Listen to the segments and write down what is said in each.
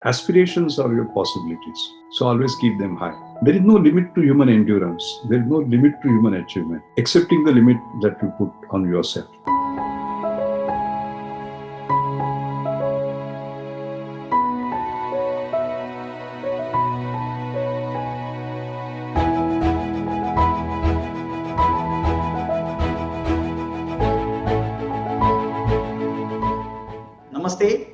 Aspirations are your possibilities. So always keep them high. There is no limit to human endurance. There is no limit to human achievement, excepting the limit that you put on yourself. Namaste.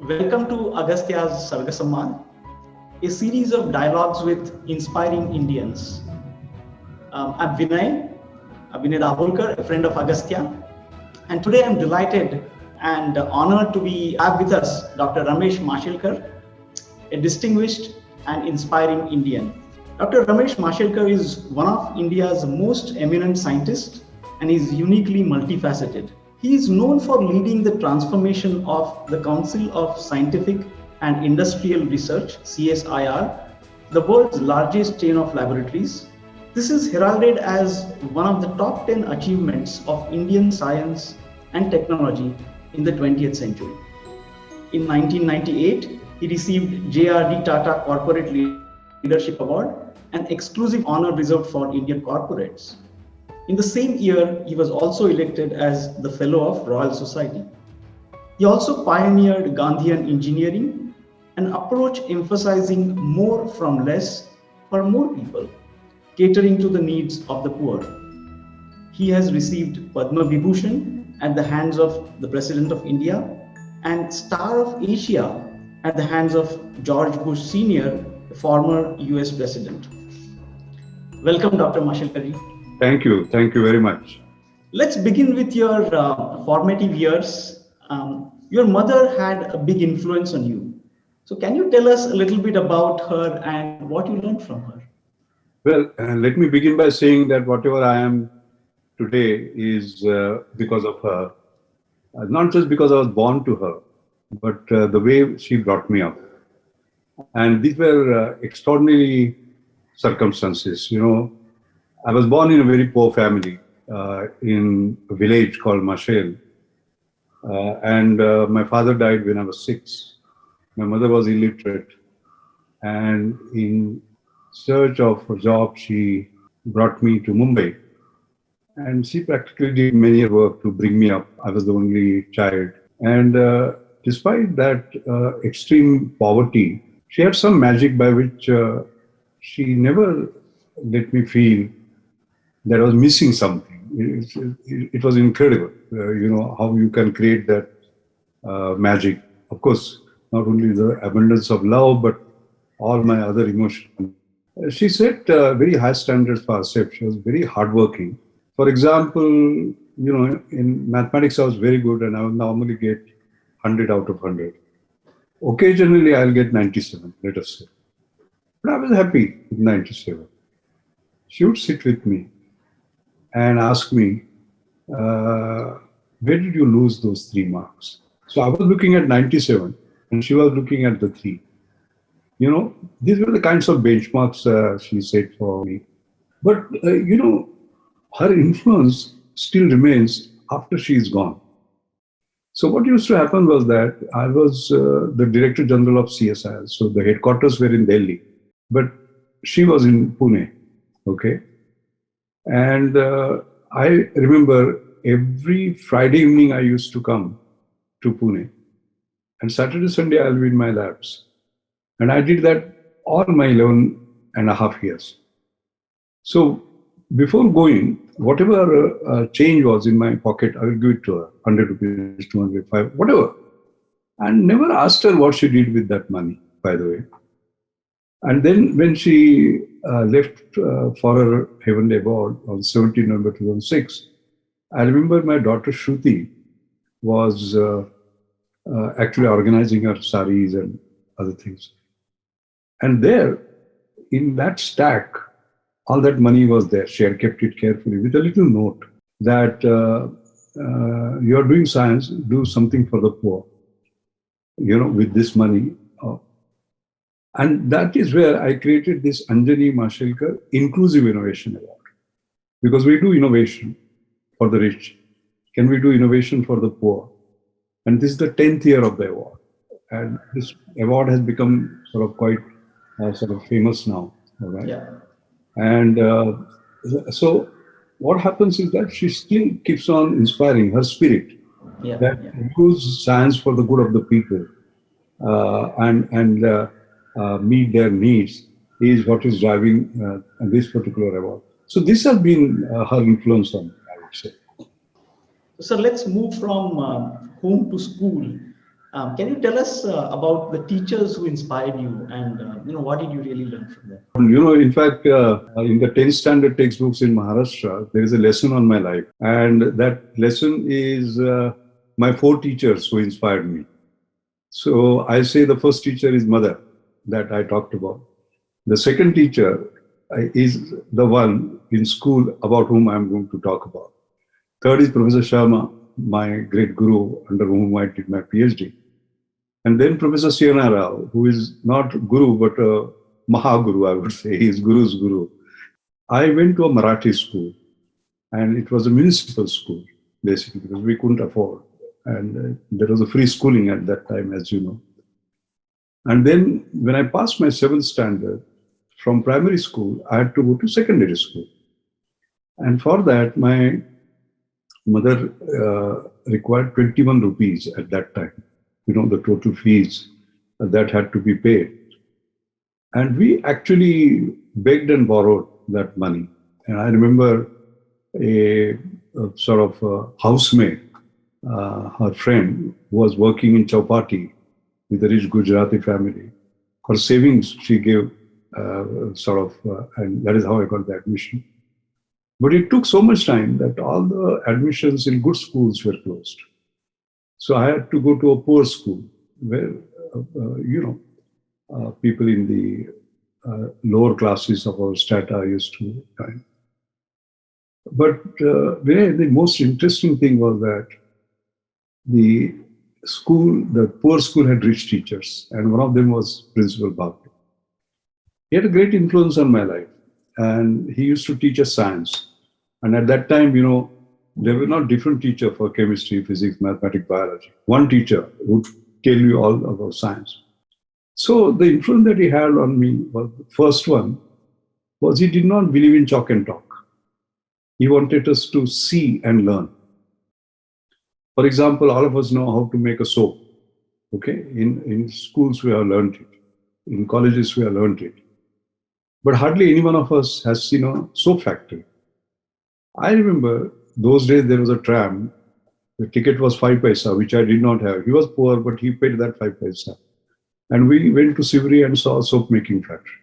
Welcome to Agastya's Sarga Samvad, a series of dialogues with inspiring Indians. I'm Vinay Dabholkar, a friend of Agastya, and today I'm delighted and honored to have with us Dr. Ramesh Mashelkar, a distinguished and inspiring Indian. Dr. Ramesh Mashelkar is one of India's most eminent scientists and is uniquely multifaceted. He is known for leading the transformation of the Council of Scientific and Industrial Research, CSIR, the world's largest chain of laboratories. This is heralded as one of the top 10 achievements of Indian science and technology in the 20th century. In 1998, he received JRD Tata Corporate Leadership Award, an exclusive honor reserved for Indian corporates. In the same year, he was also elected as the Fellow of Royal Society. He also pioneered Gandhian engineering, an approach emphasizing more from less for more people, catering to the needs of the poor. He has received Padma Vibhushan at the hands of the President of India and Star of Asia at the hands of George Bush Sr., former US President. Welcome, Dr. Mashelkar. Thank you. Thank you very much. Let's begin with your formative years. Your mother had a big influence on you. So can you tell us a little bit about her and what you learned from her? Well, let me begin by saying that whatever I am today is because of her. Not just because I was born to her, but the way she brought me up. And these were extraordinary circumstances. You know, I was born in a very poor family in a village called Mashel. And my father died when I was 6. My mother was illiterate. And in search of a job, she brought me to Mumbai. And she practically did many work to bring me up. I was the only child. And despite that extreme poverty, she had some magic by which she never let me feel that I was missing something. It was incredible, you know, how you can create that magic. Of course, not only the abundance of love, but all my other emotions. She set very high standards for herself. She was very hardworking. For example, you know, in mathematics, I was very good and I would normally get 100 out of 100. Occasionally, I'll get 97, let us say. But I was happy with 97. She would sit with me and ask me, where did you lose those 3 marks? So I was looking at 97 and she was looking at the 3. You know, these were the kinds of benchmarks she set for me. But, you know, her influence still remains after she is gone. So what used to happen was that I was the Director General of CSIR. So the headquarters were in Delhi, but she was in Pune, okay? And I remember every Friday evening I used to come to Pune. And Saturday, Sunday, I'll be in my labs. And I did that all my 11.5 years. So before going, whatever change was in my pocket, I will give it to her, 100 rupees, 200, 5, whatever. And never asked her what she did with that money, by the way. And then when she left for her heavenly abode on 17 November 2006, I remember my daughter Shruti was actually organizing her saris and other things. And there, in that stack, all that money was there. She had kept it carefully with a little note that you are doing science, do something for the poor, you know, with this money. And that is where I created this Anjani Mashelkar Inclusive Innovation Award. Because we do innovation for the rich. Can we do innovation for the poor? And this is the 10th year of the award. And this award has become sort of quite sort of famous now. All right. Yeah. And so what happens is that she still keeps on inspiring her spirit Yeah. that Yeah. use science for the good of the people and meet their needs is what is driving this particular award. So this has been her influence on, I would say. So let's move from home to school. Can you tell us about the teachers who inspired you, and what did you really learn from them? In fact, in the 10th standard textbooks in Maharashtra, there is a lesson on my life. And that lesson is my four teachers who inspired me. So I say the first teacher is mother that I talked about. The second teacher is the one in school about whom I'm going to talk about. Third is Professor Sharma, my great guru under whom I did my PhD. And then Professor Siyana Rao, who is not guru but a Mahaguru, I would say. He is guru's guru. I went to a Marathi school and it was a municipal school, basically, because we couldn't afford. And there was a free schooling at that time, as you know. And then when I passed my 7th standard, from primary school, I had to go to secondary school. And for that, my mother required 21 rupees at that time, the total fees that had to be paid. And we actually begged and borrowed that money. And I remember a sort of housemaid, her friend, who was working in Chowpatty with a rich Gujarati family. Her savings she gave and that is how I got the admission. But it took so much time that all the admissions in good schools were closed. So I had to go to a poor school where, people in the lower classes of our strata used to join. But the most interesting thing was that the poor school had rich teachers, and one of them was Principal Bhakti. He had a great influence on my life, and he used to teach us science. And at that time, there were not different teachers for chemistry, physics, mathematics, biology. One teacher would tell you all about science. So the influence that he had on me was, the first one was he did not believe in chalk and talk. He wanted us to see and learn. For example, all of us know how to make a soap. Okay, in schools we have learned it. In colleges we have learned it. But hardly any one of us has seen a soap factory. I remember those days there was a tram. The ticket was 5 paisa, which I did not have. He was poor, but he paid that 5 paisa. And we went to Sivri and saw a soap making factory.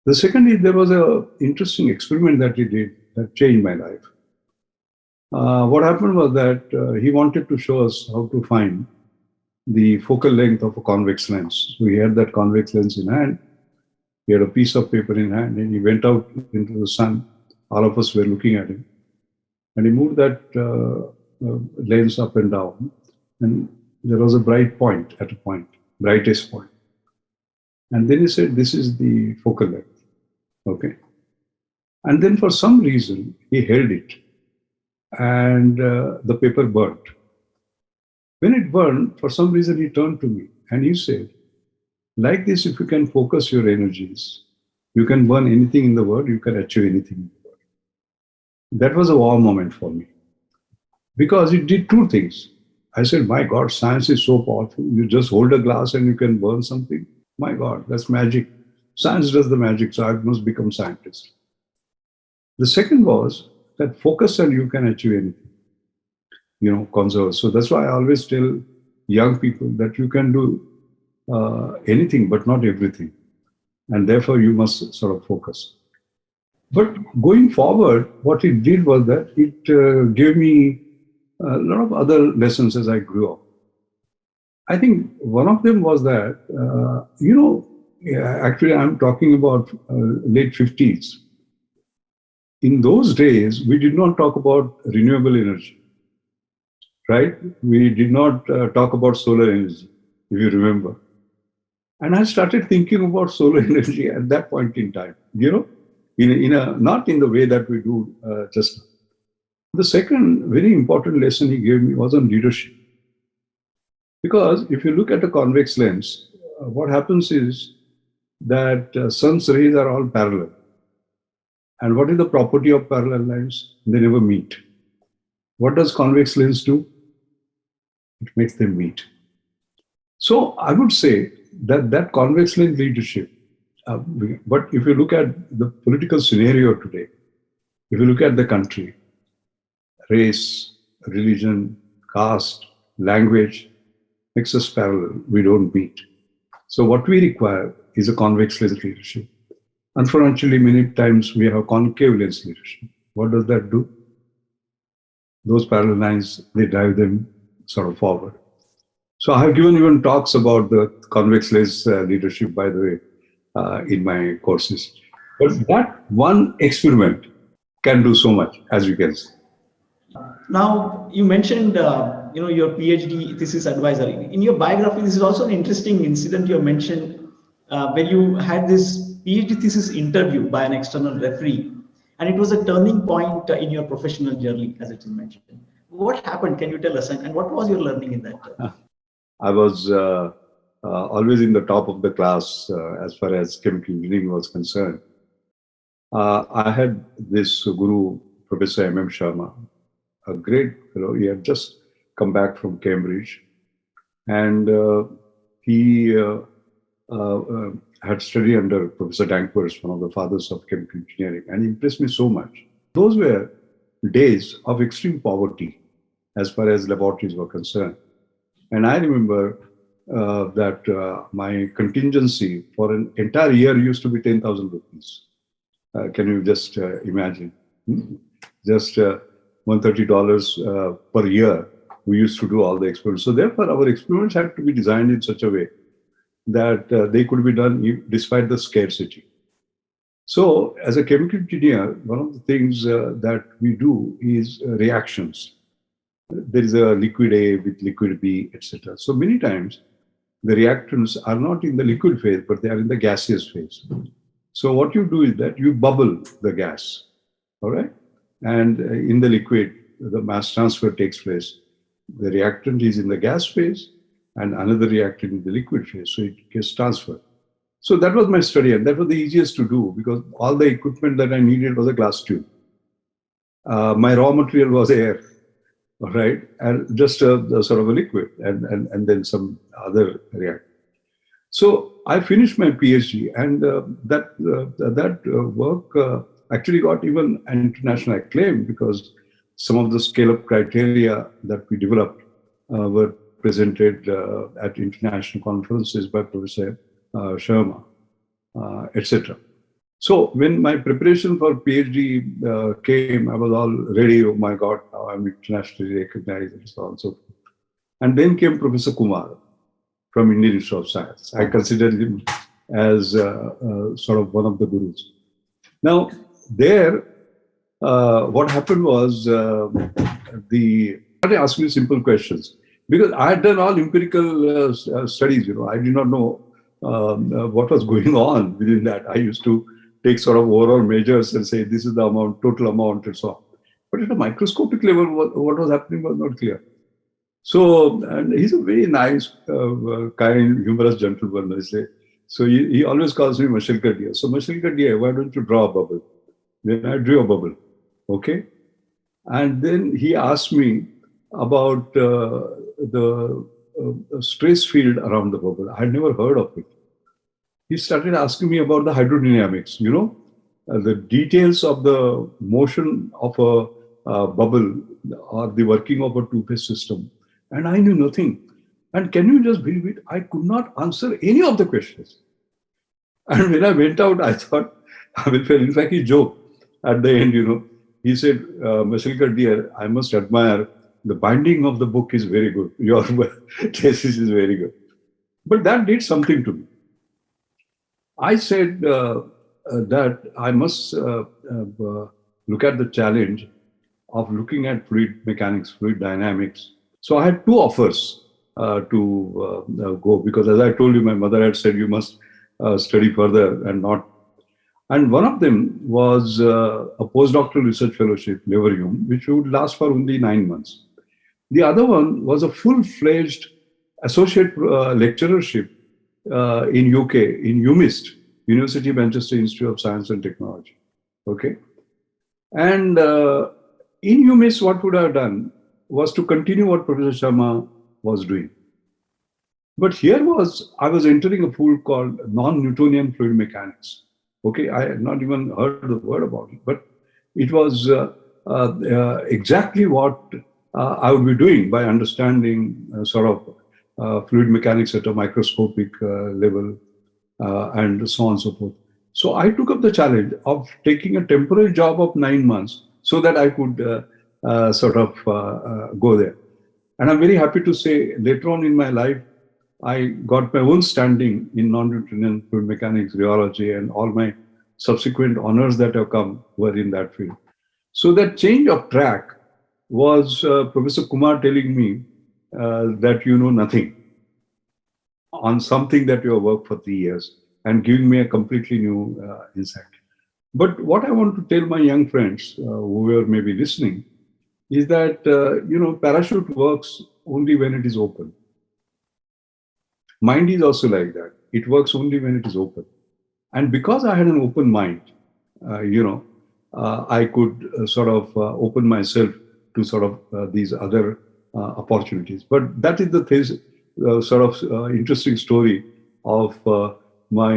The second is there was an interesting experiment that he did that changed my life. What happened was that he wanted to show us how to find the focal length of a convex lens. So he had that convex lens in hand. He had a piece of paper in hand, and he went out into the sun. All of us were looking at him. And he moved that lens up and down. And there was a bright point at a point, brightest point. And then he said, this is the focal length. Okay. And then for some reason, he held it. And the paper burnt. When it burned, for some reason, he turned to me and he said, like this, if you can focus your energies, you can burn anything in the world, you can achieve anything in the world. That was a wow moment for me. Because it did two things. I said, my God, science is so powerful. You just hold a glass and you can burn something. My God, that's magic. Science does the magic, so I must become scientist. The second was that focus and you can achieve anything, conserve. So that's why I always tell young people that you can do anything, but not everything. And therefore, you must sort of focus. But going forward, what it did was that it gave me a lot of other lessons as I grew up. I think one of them was that, actually, I'm talking about late 50s. In those days, we did not talk about renewable energy, right? We did not talk about solar energy, if you remember. And I started thinking about solar energy at that point in time, not in the way that we do just now. The second very important lesson he gave me was on leadership. Because if you look at a convex lens, what happens is that sun's rays are all parallel. And what is the property of parallel lines? They never meet. What does convex lens do? It makes them meet. So I would say that convex lens leadership, but if you look at the political scenario today, if you look at the country, race, religion, caste, language makes us parallel. We don't meet. So what we require is a convex lens leadership. Unfortunately, many times we have concave lens leadership. What does that do? Those parallel lines, they drive them sort of forward. So I have given even talks about the convex lens leadership, by the way, in my courses. But that one experiment can do so much, as you can see. Now, you mentioned your PhD thesis advisor. In your biography, this is also an interesting incident you mentioned when you had this PhD thesis interview by an external referee, and it was a turning point in your professional journey, as it is mentioned. What happened? Can you tell us? And what was your learning in that? I was always in the top of the class as far as chemical engineering was concerned. I had this guru, Professor M.M. Sharma, a great fellow. He had just come back from Cambridge, and he had studied under Professor Danckwerts, one of the fathers of chemical engineering, and he impressed me so much. Those were days of extreme poverty as far as laboratories were concerned. And I remember that my contingency for an entire year used to be 10,000 rupees. Can you just imagine? Just $130 per year, we used to do all the experiments. So therefore, our experiments had to be designed in such a way that they could be done despite the scarcity. So as a chemical engineer, one of the things that we do is reactions. There is a liquid A with liquid B, etc. So many times, the reactants are not in the liquid phase, but they are in the gaseous phase. So what you do is that you bubble the gas, all right? And in the liquid, the mass transfer takes place. The reactant is in the gas phase and another reactant in the liquid phase, so it gets transferred. So that was my study, and that was the easiest to do because all the equipment that I needed was a glass tube. My raw material was air, all right, and just a sort of a liquid, and then some other reactant. So I finished my PhD, and that work actually got even an international acclaim because some of the scale-up criteria that we developed were presented at international conferences by Professor Sharma, etc. So when my preparation for PhD came, I was all ready. Oh my God, now I'm internationally recognized and so on and so forth. And then came Professor Kumar from Indian Institute of Science. I consider him as sort of one of the gurus. Now, there, what happened was they started asking me simple questions because I had done all empirical studies. I did not know what was going on within that. I used to take sort of overall measures and say this is the amount, total amount, and so on. But at a microscopic level, what was happening was not clear. So, and he's a very nice, kind, humorous gentleman, I say. So he always calls me Mashelkar dear. So Mashelkar dear, why don't you draw a bubble? Then I drew a bubble, okay? And then he asked me about the stress field around the bubble. I had never heard of it. He started asking me about the hydrodynamics, the details of the motion of a bubble or the working of a two-phase system. And I knew nothing. And can you just believe it? I could not answer any of the questions. And when I went out, I thought, I will fail. In fact, he joked at the end, He said, Mashelkar dear, I must admire the binding of the book is very good. Your thesis is very good. But that did something to me. I said that I must look at the challenge of looking at fluid mechanics, fluid dynamics. So I had two offers to go because, as I told you, my mother had said you must study further and not. And one of them was a postdoctoral research fellowship, Leverhulme, which would last for only 9 months. The other one was a full-fledged associate lecturership in UK, in UMIST, University of Manchester Institute of Science and Technology. Okay. And in UMIST, what would I have done was to continue what Professor Sharma was doing. But here I was entering a field called non-Newtonian fluid mechanics. Okay, I had not even heard the word about it, but it was exactly what I would be doing by understanding fluid mechanics at a microscopic level and so on and so forth. So I took up the challenge of taking a temporary job of 9 months so that I could go there. And I'm very happy to say later on in my life, I got my own standing in non-Newtonian fluid mechanics, rheology, and all my subsequent honors that have come were in that field. So that change of track was Professor Kumar telling me that you know nothing on something that you have worked for 3 years and giving me a completely new insight. But what I want to tell my young friends who are maybe listening is that, parachute works only when it is open. Mind is also like that. It works only when it is open. And because I had an open mind, I could open myself to these other opportunities. But that is the interesting story of my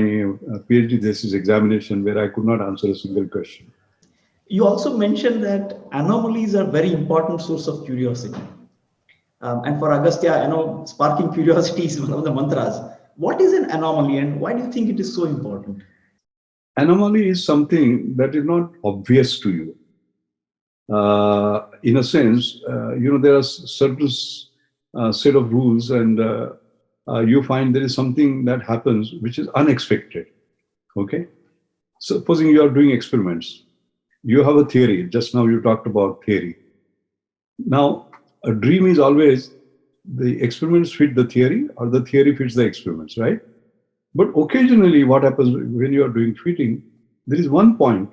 PhD thesis examination, where I could not answer a single question. You also mentioned that anomalies are very important source of curiosity. And for Agastya, sparking curiosity is one of the mantras. What is an anomaly and why do you think it is so important? Anomaly is something that is not obvious to you. In a sense, there are certain set of rules, and you find there is something that happens which is unexpected. Okay? Supposing you are doing experiments, you have a theory. Just now you talked about theory. Now, a dream is always the experiments fit the theory or the theory fits the experiments, right? But occasionally what happens when you are doing fitting, there is one point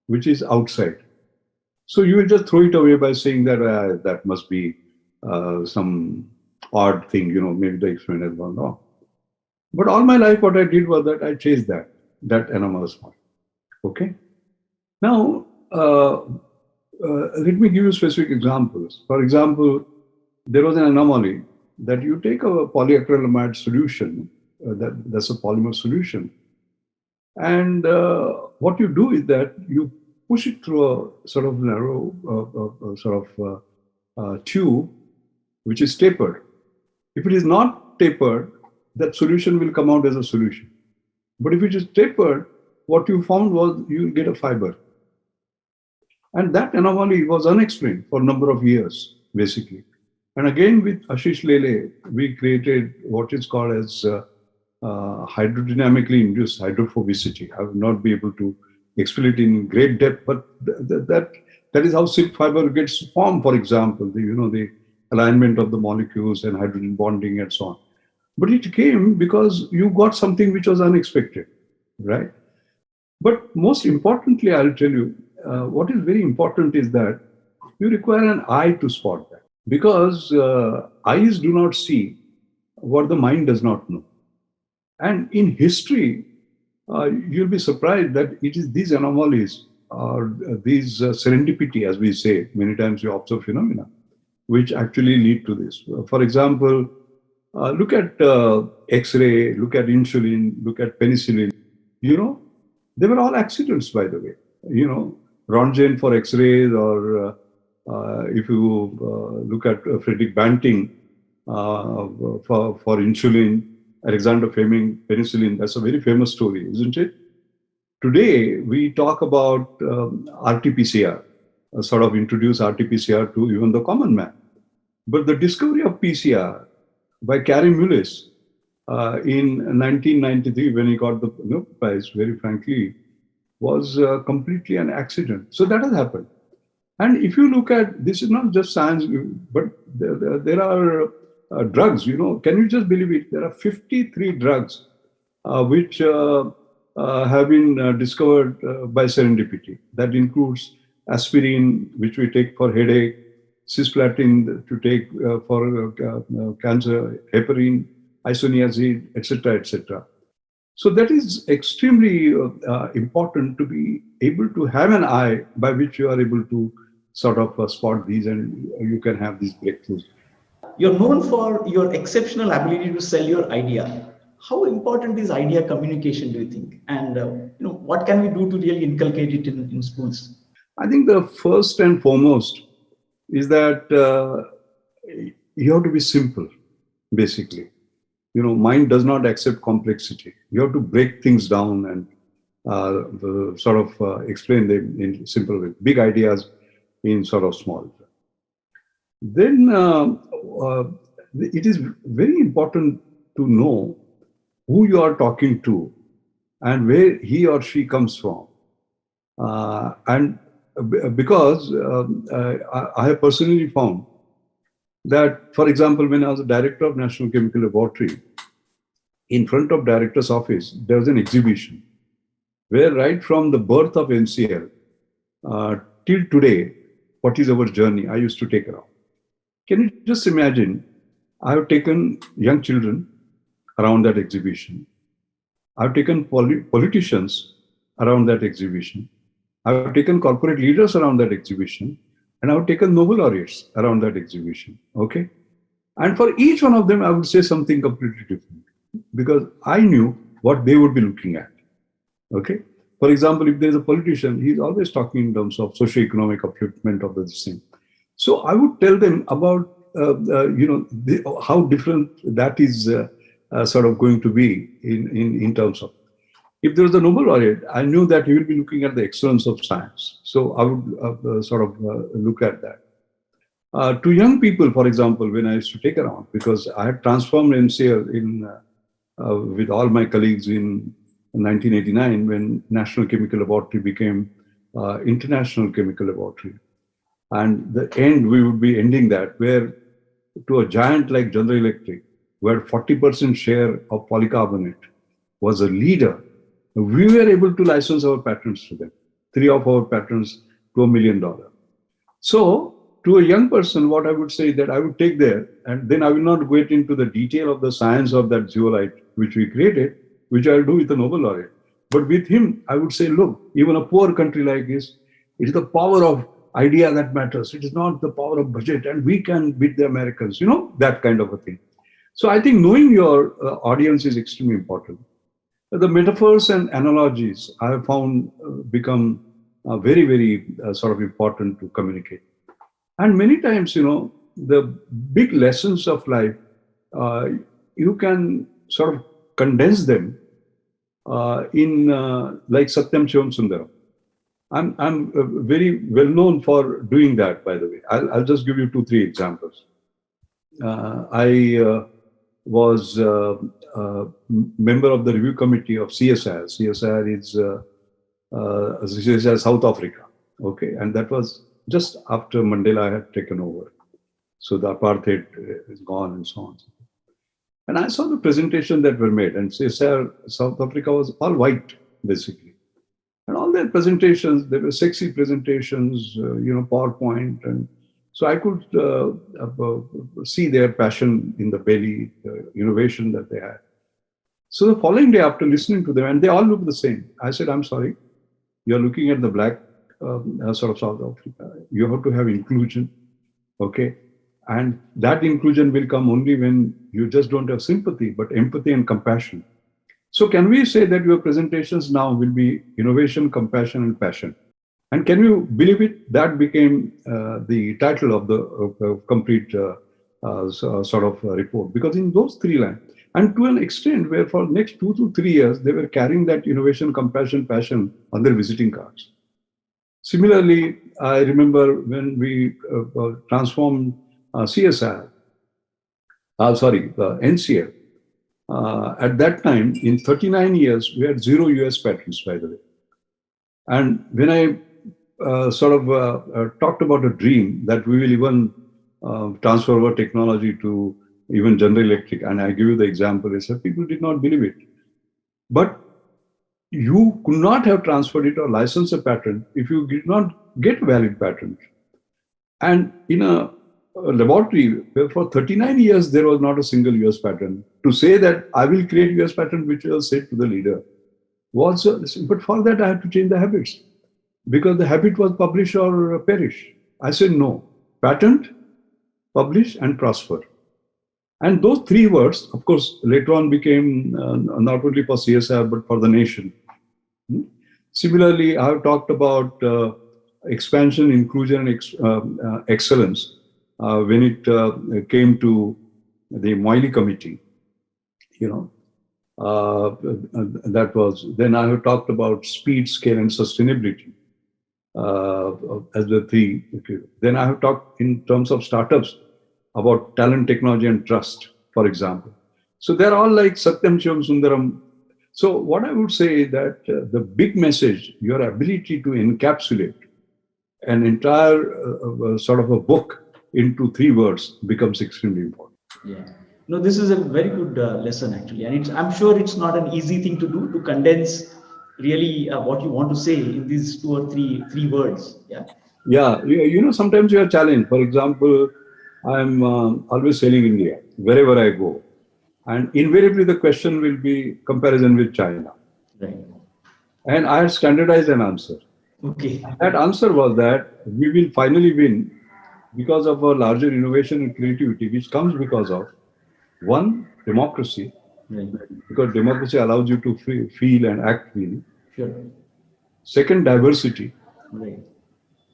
which is outside. So you will just throw it away by saying that that must be some odd thing, maybe the experiment has gone wrong. But all my life what I did was that I chased that anomalous point. Okay? Now, let me give you specific examples. For example, there was an anomaly that you take a polyacrylamide solution, that's a polymer solution, and what you do is that you push it through a sort of narrow tube which is tapered. If it is not tapered, that solution will come out as a solution. But if it is tapered, what you found was you get a fiber. And that anomaly was unexplained for a number of years, basically. And again, with Ashish Lele, we created what is called as hydrodynamically induced hydrophobicity. I will not be able to explain it in great depth, but that is how silk fiber gets formed, for example, the alignment of the molecules and hydrogen bonding and so on. But it came because you got something which was unexpected, right? But most importantly, I'll tell you, what is very important is that you require an eye to spot that, because eyes do not see what the mind does not know. And in history, you'll be surprised that it is these anomalies or these serendipity, as we say, many times we observe phenomena, which actually lead to this. For example, look at X-ray, look at insulin, look at penicillin. They were all accidents, by the way. Röntgen for X-rays, or if you look at Frederick Banting for insulin, Alexander Fleming, penicillin, that's a very famous story, isn't it? Today, we talk about RT-PCR, introduce RT-PCR to even the common man. But the discovery of PCR by Carey Mullis in 1993, when he got the Nobel Prize, very frankly, was completely an accident. So that has happened. And if you look at, this is not just science, but there are drugs, can you just believe it? There are 53 drugs which have been discovered by serendipity. That includes aspirin, which we take for headache, cisplatin to take for cancer, heparin, isoniazid, etc., etc. So that is extremely important to be able to have an eye by which you are able to sort of spot these and you can have these breakthroughs. You're known for your exceptional ability to sell your idea. How important is idea communication, do you think? And what can we do to really inculcate it in schools? I think the first and foremost is that you have to be simple, basically. Mind does not accept complexity. You have to break things down and sort of explain them in simple way. Big ideas in sort of small. Then it is very important to know who you are talking to and where he or she comes from. And because I have personally found that, for example, when I was a director of National Chemical Laboratory, in front of director's office, there was an exhibition where right from the birth of NCL till today, what is our journey, I used to take around. Can you just imagine, I have taken young children around that exhibition. I've taken politicians around that exhibition. I've taken corporate leaders around that exhibition. And I've taken Nobel laureates around that exhibition. Okay? And for each one of them, I would say something completely different because I knew what they would be looking at. Okay? For example, if there's a politician, he's always talking in terms of socio-economic upliftment of the same. So I would tell them about how different that is sort of going to be in terms of. If there was a Nobel laureate, I knew that he will be looking at the excellence of science. So I would sort of look at that. To young people, for example, when I used to take around, because I had transformed NCL with all my colleagues in 1989 when National Chemical Laboratory became International Chemical Laboratory. And the end, we would be ending that where to a giant like General Electric, where 40% share of polycarbonate was a leader, we were able to license our patents to them. 3 of our patents to $1 million. So to a young person, what I would say that I would take there, and then I will not get into the detail of the science of that zeolite which we created, which I'll do with a Nobel laureate. But with him, I would say, look, even a poor country like this, it is the power of idea that matters. It is not the power of budget, and we can beat the Americans, that kind of a thing. So I think knowing your audience is extremely important. The metaphors and analogies I have found become very, very sort of important to communicate. And many times, the big lessons of life, you can sort of condense them in like Satyam Shivam Sundaram. I'm very well known for doing that, by the way. I'll just give you 2-3 examples. I was a member of the review committee of CSIR. CSIR is CSIR South Africa. Okay, and that was just after Mandela had taken over. So the apartheid is gone and so on. And I saw the presentation that were made, and CSIR South Africa was all white, basically. And all their presentations, they were sexy presentations, PowerPoint. And so I could see their passion in the belly, the innovation that they had. So the following day after listening to them, and they all looked the same, I said, I'm sorry, you're looking at the black sort of South Africa. You have to have inclusion, okay? And that inclusion will come only when you just don't have sympathy, but empathy and compassion. So can we say that your presentations now will be innovation, compassion, and passion? And can you believe it? That became the title of the complete sort of report. Because in those 3 lines, and to an extent where for next 2 to 3 years, they were carrying that innovation, compassion, passion on their visiting cards. Similarly, I remember when we transformed CSIR, NCL. At that time, in 39 years, we had 0 US patents, by the way. And when I talked about a dream that we will even transfer our technology to even General Electric, and I give you the example, I said people did not believe it. But you could not have transferred it or licensed a patent if you did not get valid patent. And in a laboratory where for 39 years there was not a single US patent. To say that I will create US patent, which was said to the leader, was, but for that I had to change the habits because the habit was publish or perish. I said no, patent, publish and prosper. And those three words, of course, later on became not only for CSIR but for the nation. Similarly, I have talked about expansion, inclusion, and excellence when it came to the Moily Committee. That was, then I have talked about speed, scale, and sustainability as the three. Okay. Then I have talked in terms of startups about talent, technology, and trust, for example. So they're all like Satyam Shivam Sundaram. So what I would say is that the big message, your ability to encapsulate an entire sort of a book into 3 words becomes extremely important. Yeah. No, this is a very good lesson actually, and I'm sure it's not an easy thing to do, to condense really what you want to say in these 2 or 3 words. Yeah. Yeah. Sometimes you are challenged. For example, I'm always selling India wherever I go, and invariably the question will be comparison with China. Right. And I had standardized an answer. Okay. That answer was that we will finally win because of our larger innovation and creativity, which comes because of, one, democracy, Right. because democracy allows you to feel and act freely. Sure. Second, diversity. Right.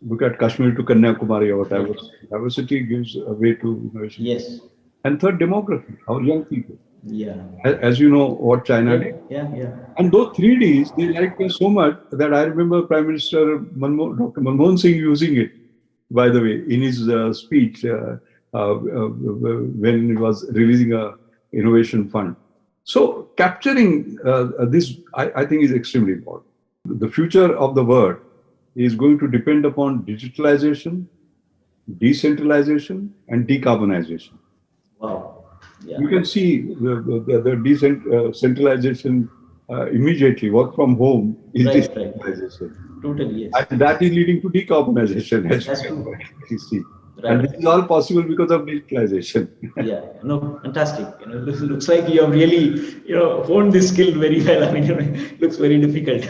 Look at Kashmir to Kanyakumari, our diversity. Diversity gives a way to innovation. Yes. And third, demography, our young people. Yeah. As you know, what China did. Yeah. And those 3 Ds, they liked me so much that I remember Prime Minister Dr. Manmohan Singh using it, by the way, in his speech when he was releasing a innovation fund. So capturing this, I think, is extremely important. The future of the world is going to depend upon digitalization, decentralization, and decarbonization. Wow. Yeah. You can see the decentralization immediately. Work from home is decentralization. Totally, yes. And that is leading to decarbonization. That's true. You see. Right. And this is all possible because of digitalization. Yeah, no, fantastic. Looks like you have really, honed this skill very well. I mean, it looks very difficult.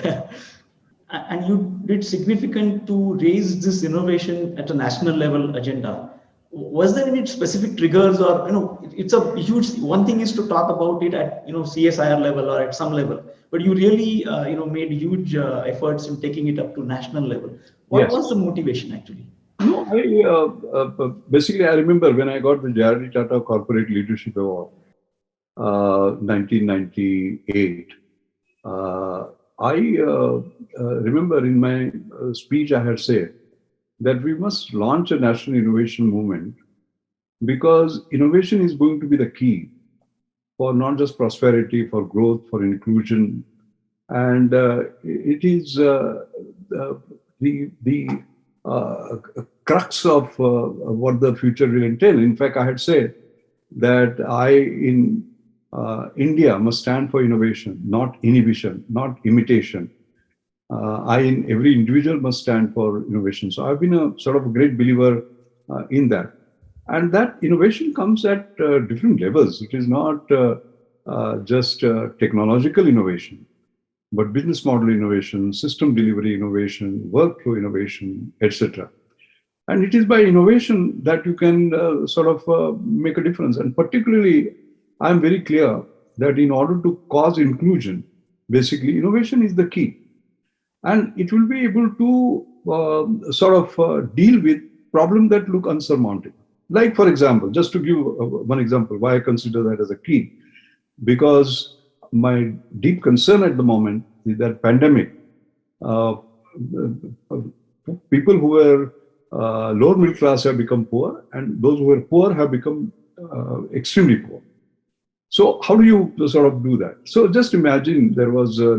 And you did significant to raise this innovation at a national level agenda. Was there any specific triggers, or it's a huge one thing is to talk about it at CSIR level or at some level, but you really made huge efforts in taking it up to national level. What was the motivation actually? No, basically I remember when I got the J.R.D. Tata Corporate Leadership Award, 1998. I remember in my speech I had said that we must launch a national innovation movement because innovation is going to be the key for not just prosperity, for growth, for inclusion. And it is the crux of what the future will entail. In fact, I had said that in India must stand for innovation, not inhibition, not imitation. In every individual must stand for innovation. So I've been a sort of a great believer in that. And that innovation comes at different levels. It is not just technological innovation, but business model innovation, system delivery innovation, workflow innovation, etc. And it is by innovation that you can sort of make a difference. And particularly, I'm very clear that in order to cause inclusion, basically innovation is the key. And it will be able to sort of deal with problems that look unsurmountable. Like, for example, just to give one example, why I consider that as a key, because my deep concern at the moment is that pandemic, people who were lower middle class have become poor, and those who were poor have become extremely poor. So how do you sort of do that? So just imagine there was a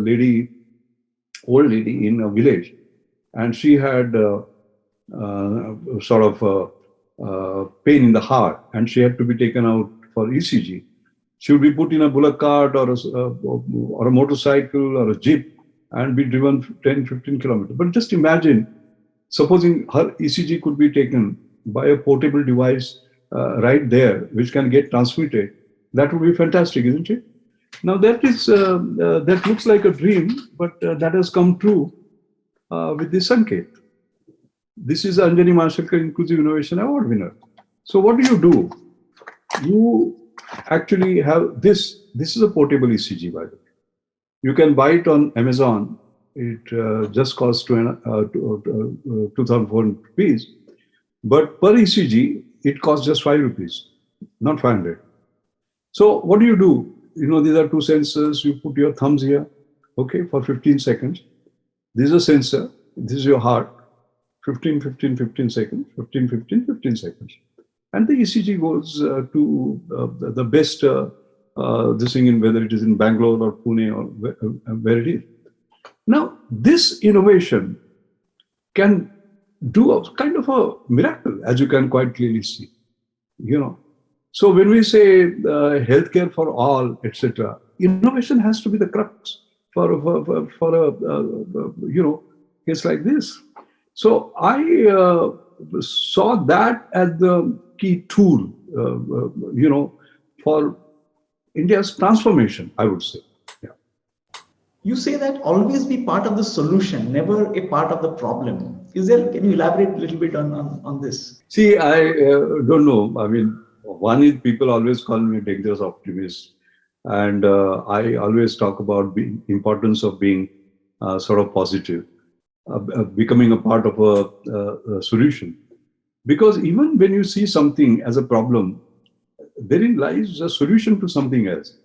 old lady in a village, and she had sort of pain in the heart, and she had to be taken out for ECG. She would be put in a bullock cart or a motorcycle or a jeep and be driven 10, 15 kilometers. But just imagine, supposing her ECG could be taken by a portable device right there, which can get transmitted, that would be fantastic, isn't it? Now that looks like a dream, but that has come true with the Sanket. This is Anjani Mashelkar Inclusive Innovation Award winner. So what do? You actually have this. This is a portable ECG, by the way. You can buy it on Amazon. It just costs 2,400 rupees. But per ECG, it costs just 5 rupees, not 500. So what do? These are two sensors. You put your thumbs here, okay, for 15 seconds. This is a sensor. This is your heart. 15, 15, 15 seconds, 15, 15, 15 seconds. And the ECG goes to the best, this thing, in whether it is in Bangalore or Pune or where it is. Now, this innovation can do a kind of a miracle, as you can quite clearly see. So when we say healthcare for all, etc., innovation has to be the crux for a case like this. So I saw that as the key tool, for India's transformation, I would say. Yeah. You say that always be part of the solution, never a part of the problem. Can you elaborate a little bit on this? See, I don't know. I mean, one is people always call me a dangerous optimist. And I always talk about the importance of being sort of positive, becoming a part of a solution. Because even when you see something as a problem, therein lies a solution to something else.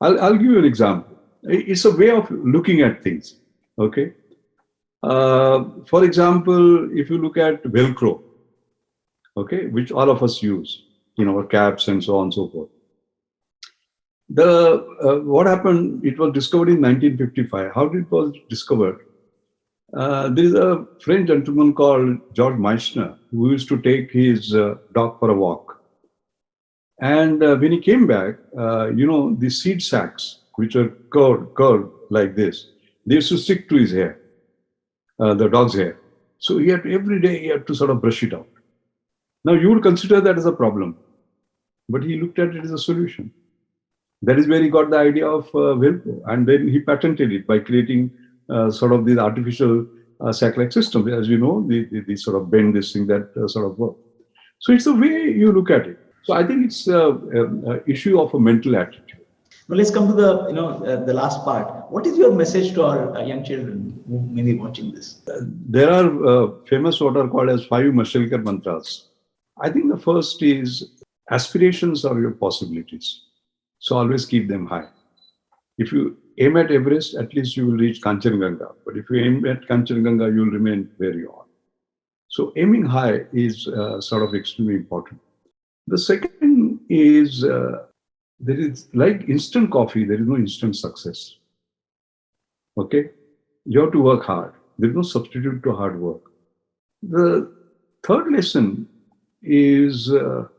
I'll give you an example. It's a way of looking at things. Okay. For example, if you look at Velcro, okay, which all of us use, our caps and so on and so forth. What happened? It was discovered in 1955. How did it was discovered? There is a French gentleman called George Meissner who used to take his dog for a walk. And when he came back, the seed sacks, which are curved like this, they used to stick to his hair, the dog's hair. So every day he had to sort of brush it out. Now you would consider that as a problem, but he looked at it as a solution. That is where he got the idea of Velcro, and then he patented it by creating sort of these artificial sack-like systems. As you know, they sort of bend this thing that sort of work. So it's the way you look at it. So I think it's an issue of a mental attitude. Now let's come to the last part. What is your message to our young children who may be watching this? There are famous what are called as 5 Mashelkar mantras. I think the first is aspirations are your possibilities. So always keep them high. If you aim at Everest, at least you will reach Kanchenjunga. But if you aim at Kanchenjunga, you will remain where you are. So aiming high is sort of extremely important. The second is there is like instant coffee, there is no instant success. Okay? You have to work hard. There is no substitute to hard work. The third lesson is that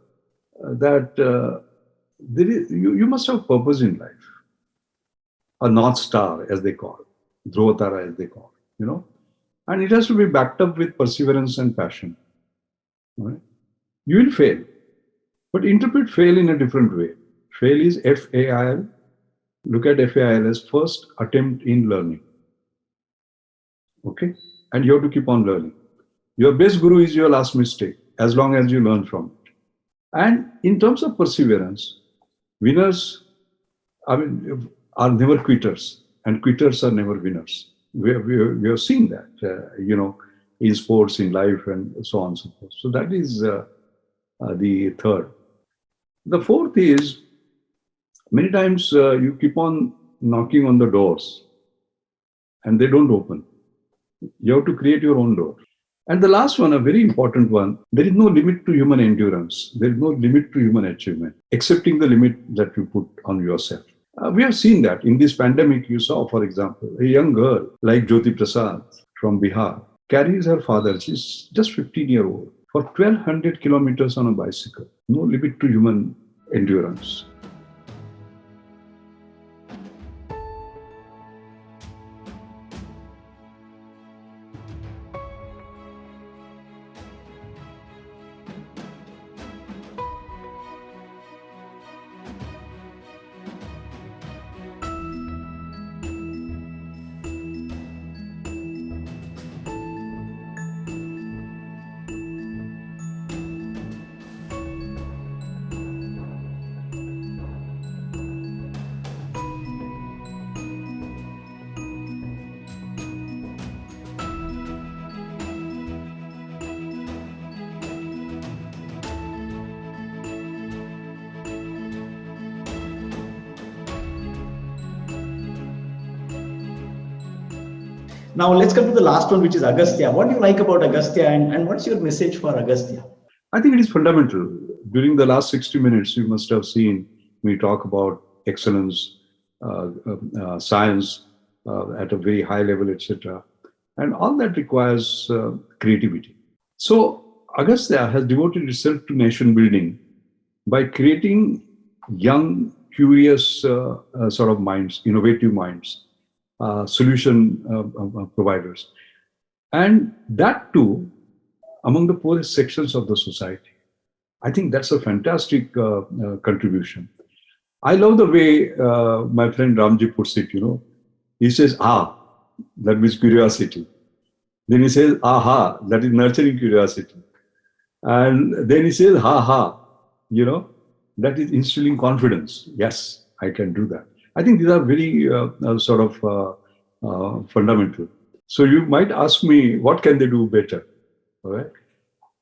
you must have purpose in life. A North Star, as they call it, Dhruvatara, as they call it, and it has to be backed up with perseverance and passion. Right? You will fail, but interpret fail in a different way. Fail is FAIL. Look at FAIL as first attempt in learning. Okay? And you have to keep on learning. Your best guru is your last mistake, as long as you learn from it. And in terms of perseverance, winners, are never quitters, and quitters are never winners. We have seen that, in sports, in life, and so on and so forth. So that is the third. The fourth is, many times you keep on knocking on the doors, and they don't open. You have to create your own door. And the last one, a very important one, there is no limit to human endurance. There is no limit to human achievement, excepting the limit that you put on yourself. We have seen that in this pandemic. You saw, for example, a young girl like Jyoti Prasad from Bihar carries her father, she's just 15-year-old, for 1,200 kilometers on a bicycle. No limit to human endurance. Now let's come to the last one, which is Agastya. What do you like about Agastya, and what's your message for Agastya? I think it is fundamental. During the last 60 minutes, you must have seen me talk about excellence, science at a very high level, etc. And all that requires creativity. So Agastya has devoted itself to nation building by creating young, curious sort of minds, innovative minds, solution providers. And that too, among the poorest sections of the society. I think that's a fantastic contribution. I love the way my friend Ramji puts it, He says, that means curiosity. Then he says, aha, that is nurturing curiosity. And then he says, that is instilling confidence. Yes, I can do that. I think these are very sort of fundamental. So you might ask me, what can they do better? All right.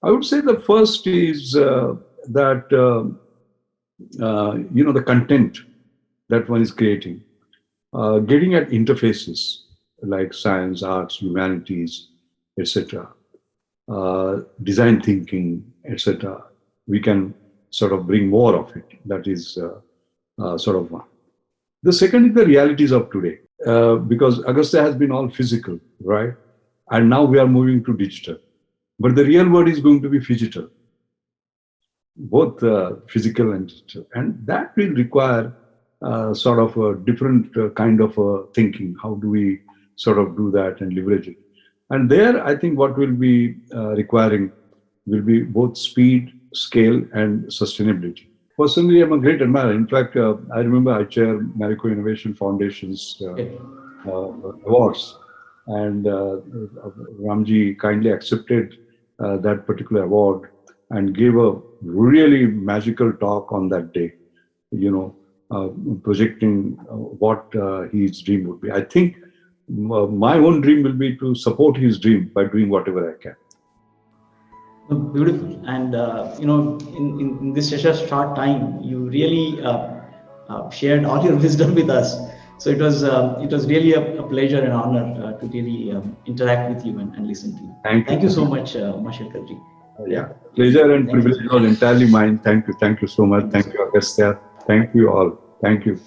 I would say the first is that, the content that one is creating, getting at interfaces like science, arts, humanities, etc., design thinking, etc. We can sort of bring more of it. That is sort of one. The second is the realities of today, because Agastya has been all physical, right? And now we are moving to digital. But the real world is going to be phygital, both physical and digital. And that will require sort of a different kind of thinking. How do we sort of do that and leverage it? And there, I think what will be requiring will be both speed, scale, and sustainability. Personally, I'm a great admirer. In fact, I remember I chair Marico Innovation Foundation's awards. And Ramji kindly accepted that particular award and gave a really magical talk on that day, projecting what his dream would be. I think my own dream will be to support his dream by doing whatever I can. Beautiful. And, in this short time, you really shared all your wisdom with us. So it was really a pleasure and honor to really interact with you and listen to you. Thank you so much, Mashelkar ji. Yeah, pleasure and privilege was entirely mine. Thank you so much. Thank you, Agastya. Thank you all. Thank you.